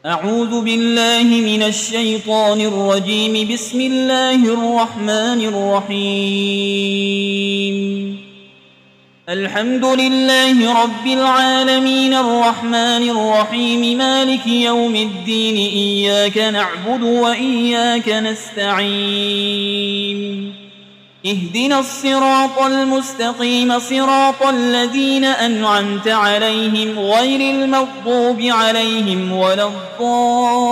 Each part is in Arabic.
أعوذ بالله من الشيطان الرجيم. بسم الله الرحمن الرحيم. الحمد لله رب العالمين الرحمن الرحيم مالك يوم الدين. إياك نعبد وإياك نستعين. اهدنا الصراط المستقيم صراط الذين أنعمت عليهم غير المغضوب عليهم ولا الضالين.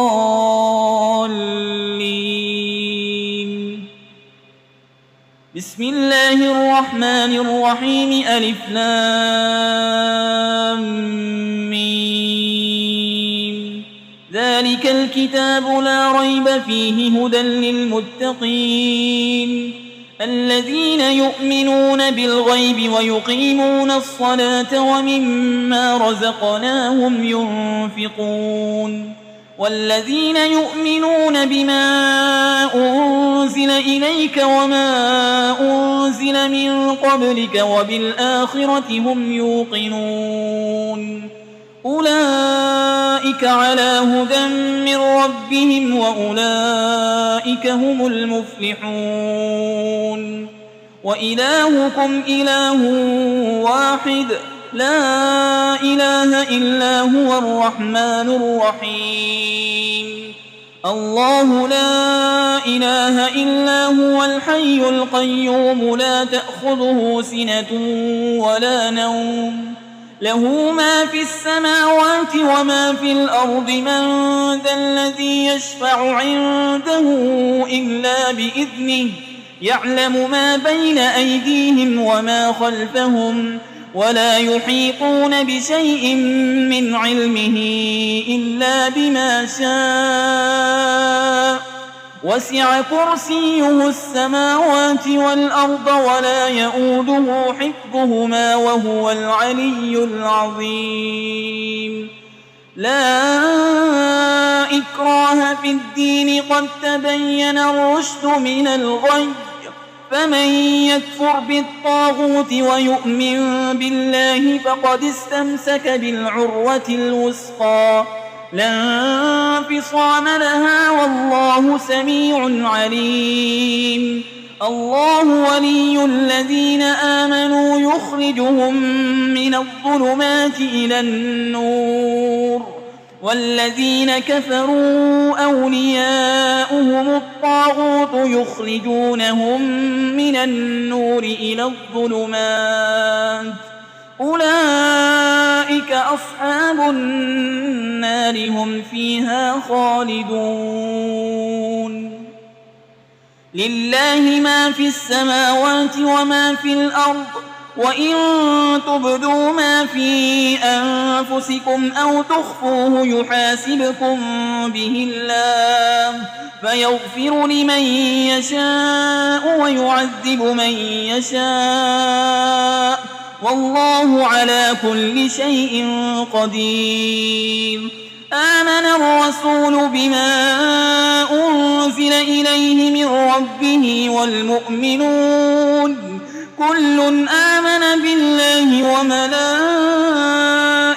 بسم الله الرحمن الرحيم. ألف لام ميم. ذلك الكتاب لا ريب فيه هدى للمتقين الذين يؤمنون بالغيب ويقيمون الصلاة ومما رزقناهم ينفقون والذين يؤمنون بما أنزل إليك وما أنزل من قبلك وبالآخرة هم يوقنون أولئك على هدى من ربهم وأولئك هم المفلحون. وإلهكم إله واحد لا إله إلا هو الرحمن الرحيم. الله لا إله إلا هو الحي القيوم لا تأخذه سنة ولا نوم له ما في السماوات وما في الأرض. من ذا الذي يشفع عنده إلا بإذنه يعلم ما بين أيديهم وما خلفهم ولا يحيطون بشيء من علمه إلا بما شاء. وسع كرسيه السماوات والأرض ولا يؤوده حفظهما وهو العلي العظيم. لا إكراه في الدين قد تبين الرشد من الغي. فمن يكفر بالطاغوت ويؤمن بالله فقد استمسك بالعروة الوثقى لا انفصام لها والله سميع عليم. الله ولي الذين آمنوا يخرجهم من الظلمات إلى النور والذين كفروا أولياؤهم الطاغوت يخرجونهم من النور إلى الظلمات أولئك أصحاب النار هم فيها خالدون. لله ما في السماوات وما في الأرض وإن تبدوا ما في أنفسكم أو تخفوه يحاسبكم به الله فيغفر لمن يشاء ويعذب من يشاء والله على كل شيء قدير. آمن الرسول بما أنزل إليه من ربه والمؤمنون كل آمن بالله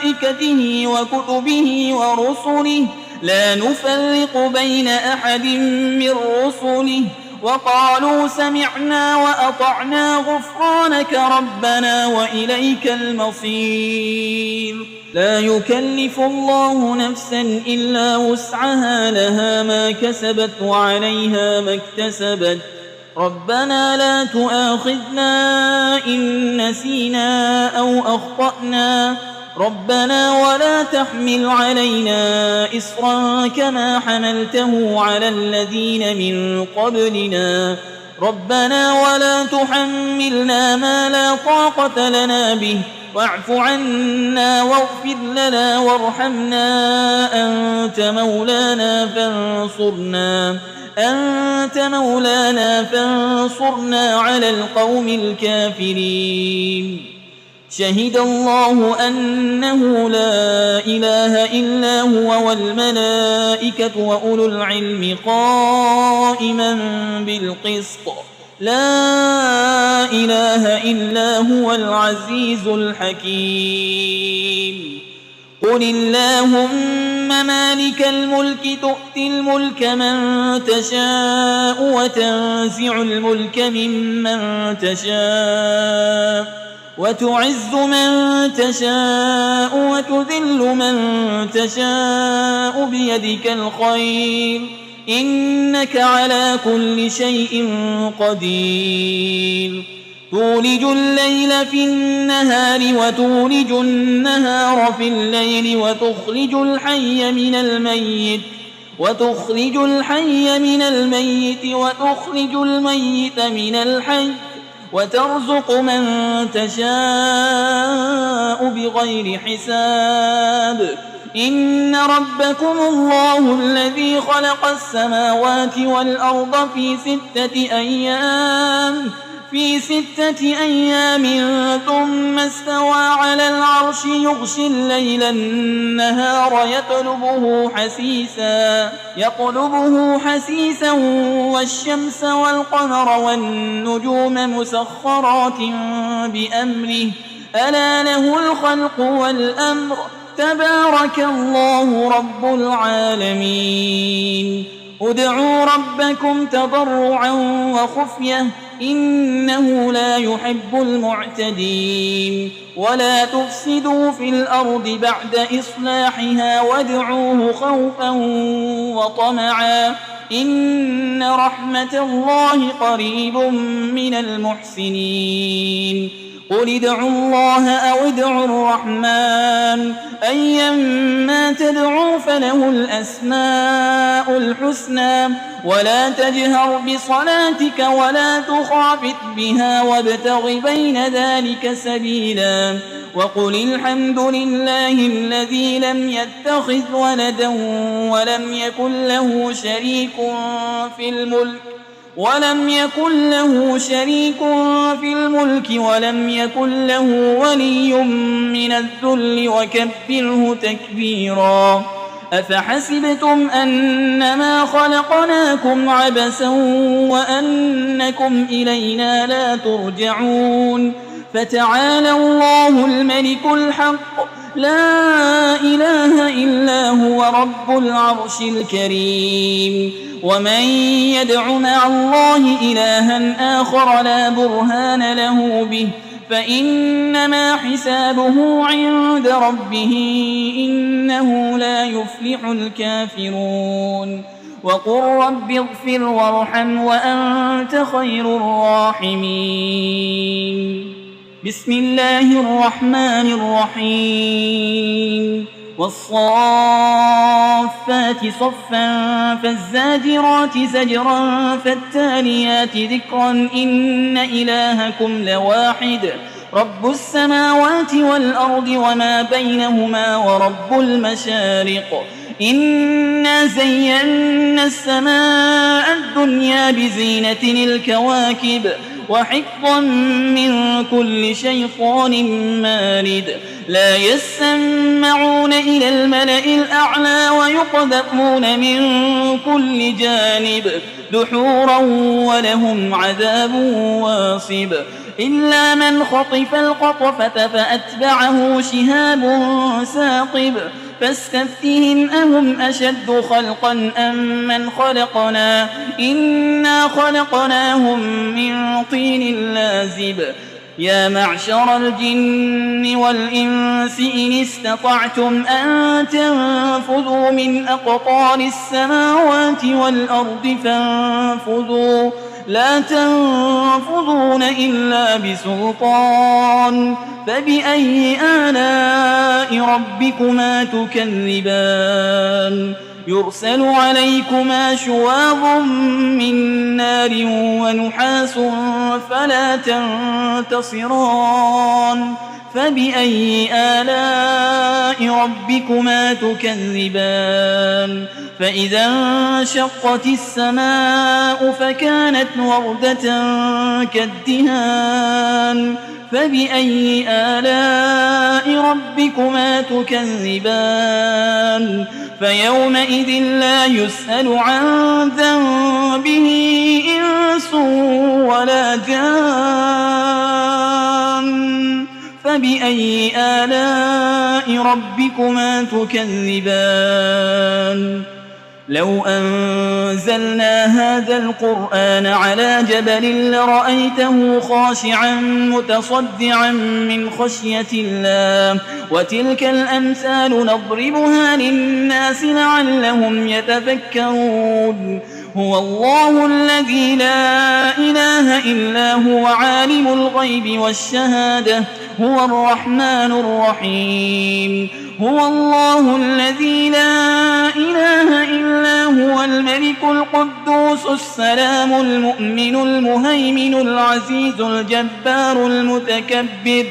وملائكته وكتبه ورسله لا نفرق بين أحد من رسله وقالوا سمعنا وأطعنا غفرانك ربنا وإليك المصير. لا يكلف الله نفسا إلا وسعها لها ما كسبت وعليها ما اكتسبت. ربنا لا تؤاخذنا إن نسينا أو أخطأنا ربنا ولا تحمل علينا إصرا كما حملته على الذين من قبلنا ربنا ولا تحملنا ما لا طاقة لنا به واعف عنا واغفر لنا وارحمنا أنت مولانا فانصرنا على القوم الكافرين. شهد الله أنه لا إله إلا هو والملائكة وأولو العلم قائما بالقسط لا إله إلا هو العزيز الحكيم. قل اللهم مالك الملك تؤتي الملك من تشاء وتنزع الملك ممن تشاء وتعز من تشاء وتذل من تشاء بيدك الخير إنك على كل شيء قدير تولج الليل في النهار وتولج النهار في الليل وتخرج الحي من الميت وتخرج الميت من الحي وترزق من تشاء بغير حساب إن ربكم الله الذي خلق السماوات والأرض في 6 أيام ثم استوى على العرش يغشي الليل النهار يطلبه حسيسا والشمس والقمر والنجوم مسخرات بأمره ألا له الخلق والأمر تبارك الله رب العالمين ادعوا ربكم تضرعا وخفية إنه لا يحب المعتدين ولا تفسدوا في الأرض بعد إصلاحها وادعوه خوفا وطمعا إن رحمة الله قريب من المحسنين قل ادعوا الله أو ادعوا الرحمن أيما تدعوا فله الأسماء الحسنى ولا تجهر بصلاتك ولا تخافت بها وابتغ بين ذلك سبيلا وقل الحمد لله الذي لم يتخذ ولدا ولم يكن له شريك في الملك ولم يكن له ولي من الذل وكبره تكبيرا أفحسبتم أنما خلقناكم عبثا وأنكم إلينا لا ترجعون فتعالى الله الملك الحق لا إله إلا هو رب العرش الكريم ومن يدع مع الله إلها آخر لا برهان له به فإنما حسابه عند ربه إنه لا يفلح الكافرون وقل رب اغفر وارحم وأنت خير الراحمين بسم الله الرحمن الرحيم والصافات صفا فالزاجرات زجرا فالتاليات ذكرا إن إلهكم لواحد رب السماوات والأرض وما بينهما ورب المشارق إنا زينا السماء الدنيا بزينة الكواكب وحفظا من كل شيطان مارد لا يسمعون إلى الملأ الأعلى ويقذفون من كل جانب دحورا ولهم عذاب واصب إلا من خطف القطفة فأتبعه شهاب ثاقب فاستفتهم أهم أشد خلقا أم من خلقنا إنا خلقناهم من طين لازب يا معشر الجن والإنس إن استطعتم أن تنفذوا من أقطار السماوات والأرض فانفذوا لا تنفذون إلا بسلطان فبأي آلاء ربكما تكذبان يرسل عليكما شواظ من نار ونحاس فلا تنتصران فبأي آلاء ربكما تكذبان فإذا انشقت السماء فكانت وردة كالدهان فبأي آلاء ربكما تكذبان فيومئذ لا يسأل عن ذنبه إنس ولا جان فبأي آلاء ربكما تكذبان لو أنزلنا هذا القرآن على جبل لرأيته خاشعا متصدعا من خشية الله وتلك الأمثال نضربها للناس لعلهم يتفكرون هو الله الذي لا إله إلا هو عالم الغيب والشهادة هو الرحمن الرحيم هو الله الذي لا إله إلا هو الملك القدوس السلام المؤمن المهيمن العزيز الجبار المتكبر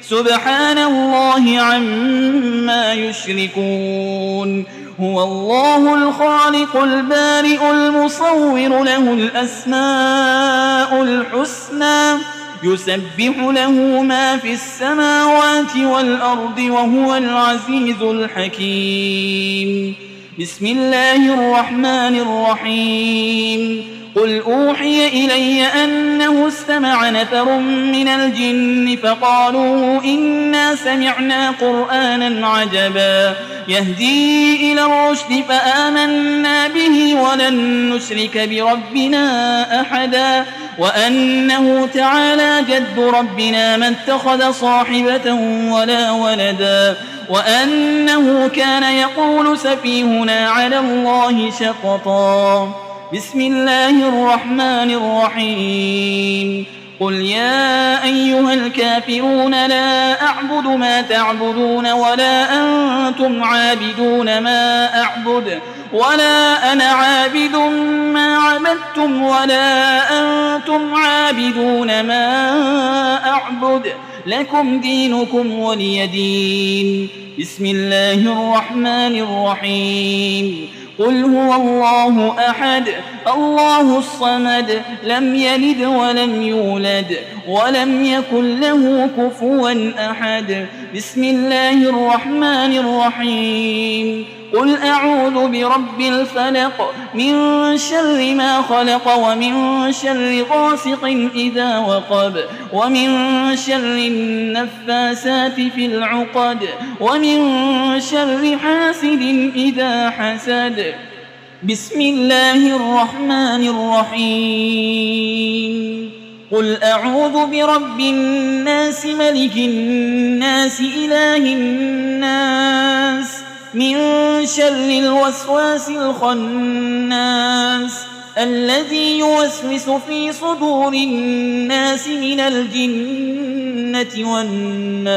سبحان الله عما يشركون هو الله الخالق البارئ المصور له الأسماء الحسنى يسبح له ما في السماوات والأرض وهو العزيز الحكيم بسم الله الرحمن الرحيم قل أوحي إلي أنه استمع نفر من الجن فقالوا إنا سمعنا قرآنا عجبا يهدي إلى الرشد فآمنا به ولن نشرك بربنا أحدا وأنه تعالى جد ربنا ما اتخذ صاحبة ولا ولدا وأنه كان يقول سفيهنا على الله شططا بسم الله الرحمن الرحيم قل يا أيها الكافرون لا أعبد ما تعبدون ولا أنتم عابدون ما أعبد ولا أنا عابد ما عبدتم ولا أنتم عابدون ما أعبد لكم دينكم ولي دين بسم الله الرحمن الرحيم قل هو الله أحد الله الصمد لم يلد ولم يولد ولم يكن له كفوا أحد بسم الله الرحمن الرحيم قل أعوذ برب الفلق من شر ما خلق ومن شر غاسق إذا وقب ومن شر النفاسات في العقد ومن شر حاسد إذا حسد بسم الله الرحمن الرحيم قل أعوذ برب الناس ملك الناس إله الناس من شر الوسواس الخناس الذي يوسوس في صدور الناس من الجنة والناس